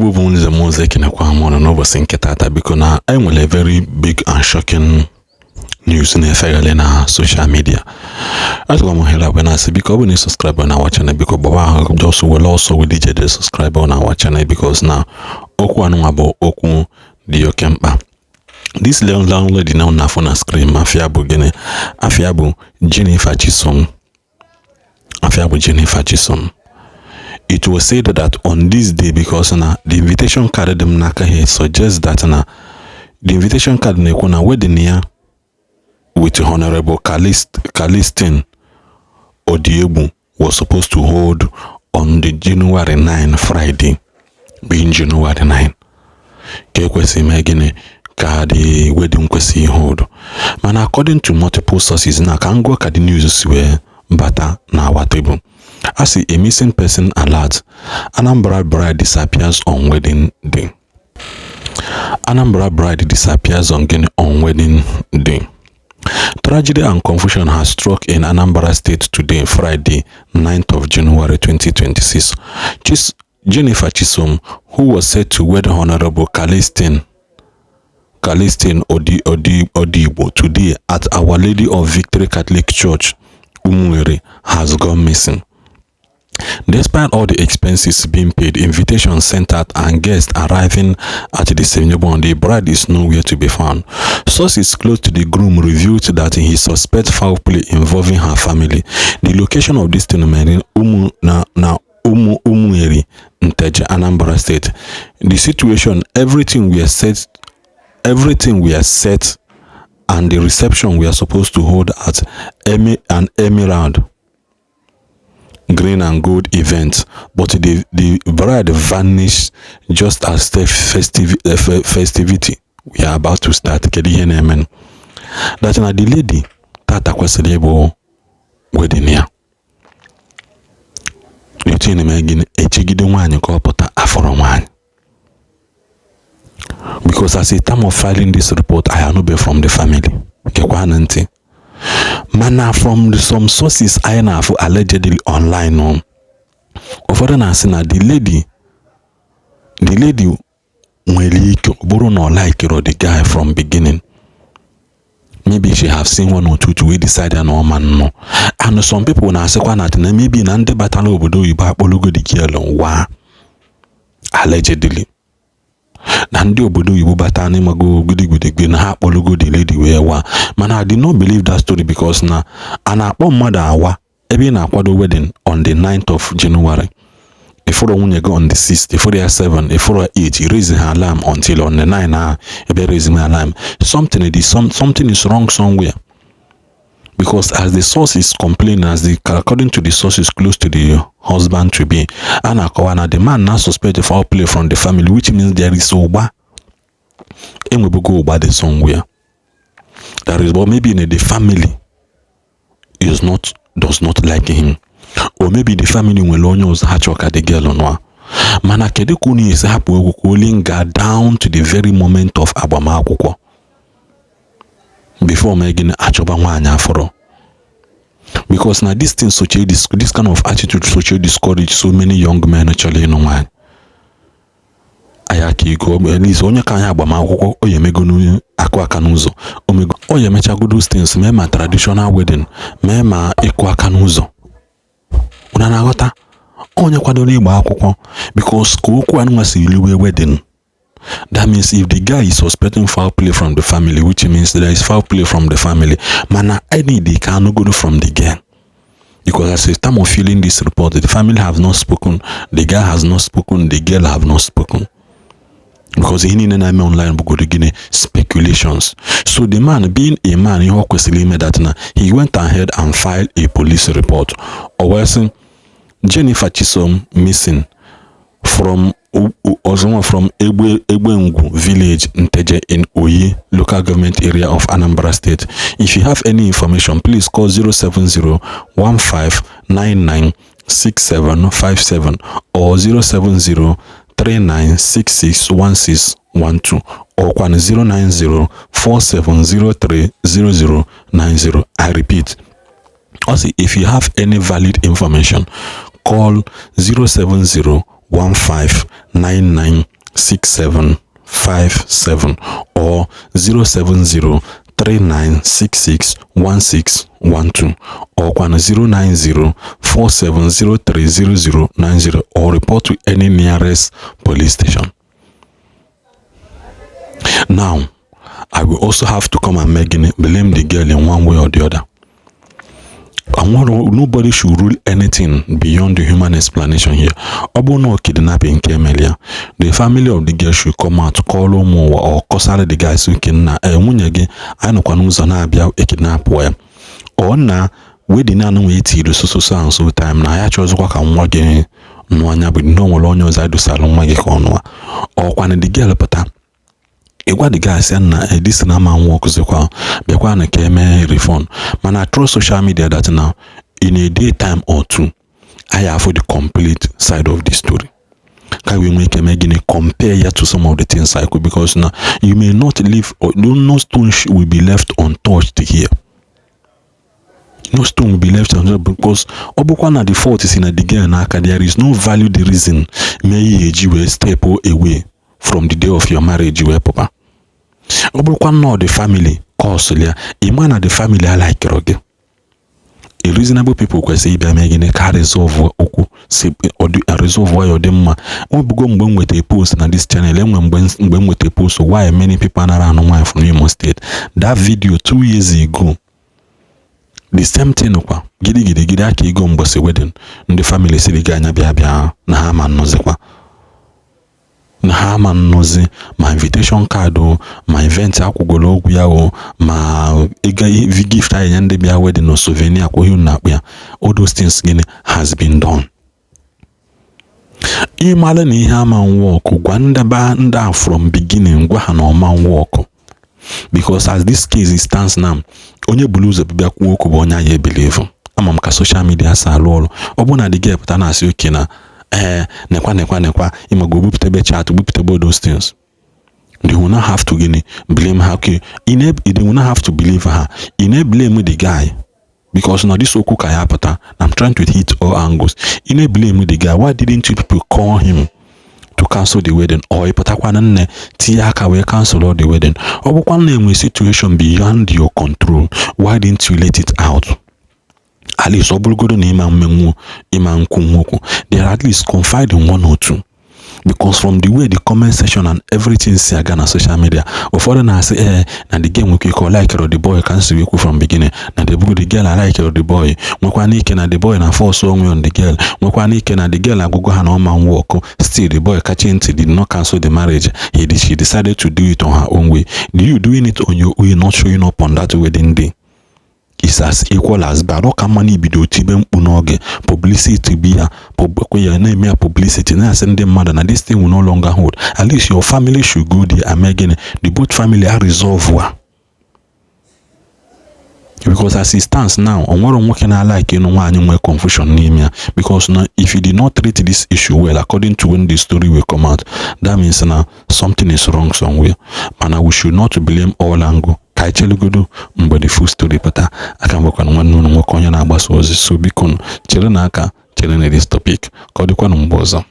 Igbo bụ nze moze kinekwa mọnụ n'ụbọchị nke tata biko na enwere very big and shocking news na-efegharị na social media. Azụkwa m ohere abụọ na-asị biko ọ bụ na subscribe na our channel biko gbaba ahụ just well also with DJ subscribe on our channel because na okwu anụnwa bụ okwu dị oke mkpa. This young lady now na phone screen afia bụ gịnị? Afia bụ Jennifer Chisom. Afia bụ Jennifer Chisom. It was said that on this day, because na the invitation card them naka here suggests that na the invitation card na wedding here with Honorable Celestine Odigbo was supposed to hold on the January 9 Friday, being January 9. Kekwesi megine ka the wedding kwesi hold. Man, according to multiple sources, na kango ka the news were bata na our table. As a missing person alert, Anambra bride disappears on wedding day. Anambra bride disappears on wedding day. Tragedy and confusion has struck in Anambra State today, Friday, 9th of January 2026. Jennifer Chisom, who was set to wed Honorable Celestine Odigbo today at Our Lady of Victory Catholic Church, Umueri, has gone missing. Despite all the expenses being paid, invitations sent out, and guests arriving at the ceremony, the bride is nowhere to be found. Sources close to the groom revealed that he suspects foul play involving her family. The location of this ceremony, Umueri, Nteje, Anambra State. The situation, everything we are set, and the reception we are supposed to hold at an emerald green and gold event, but the bride vanished just as the festivity we are about to start. That na the lady tata kwesịrị wedding ya. Etu na-emegine echigide nwaanyị ka ọ pụta afọrọ nwaanyị. Because as a time of filing this report, I have not from the family. Kekwa nanti. Mana from some sources I have allegedly online on. Over na say the lady nwere buru no like the guy from beginning. Maybe she have seen one or two to we decide no man no. And some people na say na maybe na ndị batala obodo Igbo akpologo the girl wa allegedly. Na ndị obodo Igbo bata na mago gudigwe na ha akpologo the lady wee wa. Mana I did not believe that story because na ana akpọ mmadụ awa ebe na akwado wedding on the 9th of January. Before nwunye go on the 6th, before the 7th, before 8, he raised her alarm until on the 9th, ebe raising my alarm. Something is wrong somewhere. Because as the source is complaining, according to the sources close to the husband to be, and the man now suspected foul play from the family, which means there is oba. And we will go over there somewhere. That is, but maybe the family does not like him, or maybe the family will only hatchwork at the girl or no. Mana kede kuni is happy calling God down to the very moment of Abamakuko. Before making achoba nwanya aforo. Because now this thing this kind of attitude discourage so many young men actually no one. Ayaki go at least onye ka anya agbamakwụkwọ o yemego akụ aka n'ụzọ omego o yemechago those things mee ma traditional wedding mee ma ịkụ aka n'ụzọ una na-aghọta onye kwadoro ịgba akwụkwọ because ka okwu anụnwa si iliwe wedding. That means if the guy is suspecting foul play from the family, which means there is foul play from the family, mana any they cannot go from the girl. Because as a time of filling this report, the family have not spoken, the guy has not spoken, the girl have not spoken. Because he didn't know online but speculations. So the man, being a man, he went ahead and filed a police report. Or else Jennifer Chisom missing from Egbengwu village Nteje in Oyi local government area of Anambra State. If you have any information, please call 070-1599-6757 or 070-3966-1612 or 090-4703-0090. I repeat. Also, if you have any valid information, call 070-1599 6757 or 07039661612 or 09047030090 or report to any nearest police station. Now, I will also have to come and blame the girl in one way or the other. Nobody should rule anything beyond the human explanation here. Obono kidnapping Kemelia. The family of the girl should come out, call Omo or Kosale the guys who can Munyage, I know Kwanuzana Bia a kidnap where. Or na we did not know it to so time. Na I chose work and work in Nwanya, but no one knows I do salon Magiconwa. Or when the girl pata. What the guy said na this na man work zikwa bekwa na keme refund. Man, I trust social media that now in a daytime or two I have the complete side of the story. Can we make a compare here to some of the things I could, because now you may not live or no stone will be left untouched here. No stone will be left untouched because Obukwana the fault is in the girl naka. There is no value the reason may you step away from the day of your marriage you were papa. Obukwana the family cause Imana the family I like roge. A reasonable people can say be making a car resolve oku or do a resolve why or them when with a post na this channel when with a post why many people around why from Imo State. That video 2 years ago. The same thing okwa. Gidi aki go mbose wedding. The family say the guy na bia na ha man nozekwa. Na ha man nozi my invitation card o my event akwugolo ogwu ya o ma ega gift ayi nyande bia wedding no souvenir akwohi na akpia. All those things gini has been done. Imala na ihe man work gwa ndaba nda from beginning gwa ha na man work. Because as this case stands now, onye buluze bibia kwa okwu bo nya ye believe. Ama mka social media sa alolo. Obuna the girl put na asi okay na nekwa ima go buputebe chat buputebe those things. They will not have to blame her. Okay, they will not have to believe her. Blame the guy. Because now this oku kaya pata, I'm trying to hit all angles. Blame the guy. Why didn't you people call him to cancel the wedding? Or ipatakwanane tiyaka we cancel all the wedding? Or a situation beyond your control. Why didn't you let it out? At least they are at least confide in one or two. Because from the way the comment section and everything say again on social media, before then I say, and the game we call like or the boy cancel you from beginning. And the girl I like or the boy. Mokwanike na the boy na force song on the girl. Mokwanike na the girl I go her man walk. Still the boy catching did not cancel the marriage. She decided to do it on her own way. You doing it on your way, not showing up on that wedding day. Is as equal as bad. How can money be do tibem unoge publicity be a publicity na send them mother and this thing will no longer hold. At least your family should go there and again the both family are resolved. Because as it stands now, on what can I like more confusion name because now if you did not treat this issue well according to when the story will come out, that means now something is wrong somewhere. And we should not blame all angle. Kaichelugudu mbodi full story pata akamboka nwannu nwokonye na agbaso ozi so biko chere na aka chere na this topic ka ọ dịkwa na mgbe ọzọ.